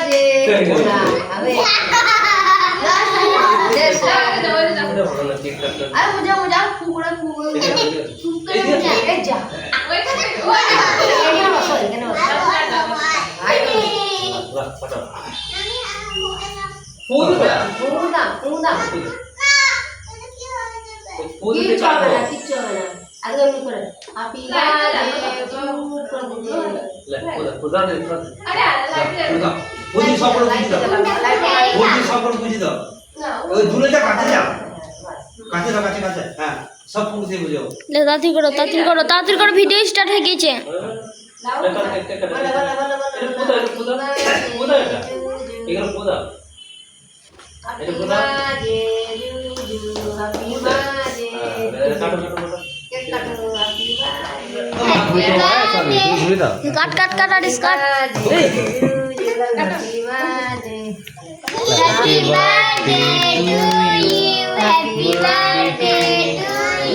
বাজে হবে আরে মুজা মুজা ফুকুড়া ফুকুড়া এই যা এখানে বসো এখানে বসো কিচ্ছু হবে না আগে এমনি করে হ্যাপি তাড়াতাড়ি করো ভিডিও স্টার্ট হয়ে গেছে কাট কাট কাট আর স্কাট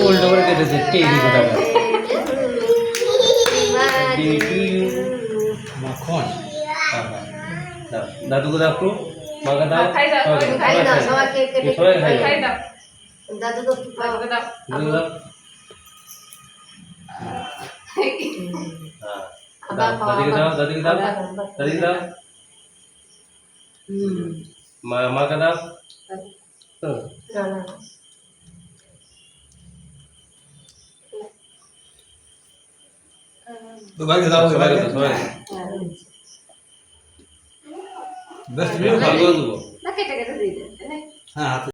উল্টো করে কেটেছে টেডি কথা মাখন দাদুকে দাও একটু মাকে দাও সবাই খাই দাও দাদুকে দাও দাদিকে দাও দাদিকে দাও দাদিকে দাও মাকে দাও तो भाई दाओ সবাই সবাই बेस्ट ভালো দেবো না কেটে কেটে দিয়ে দে हां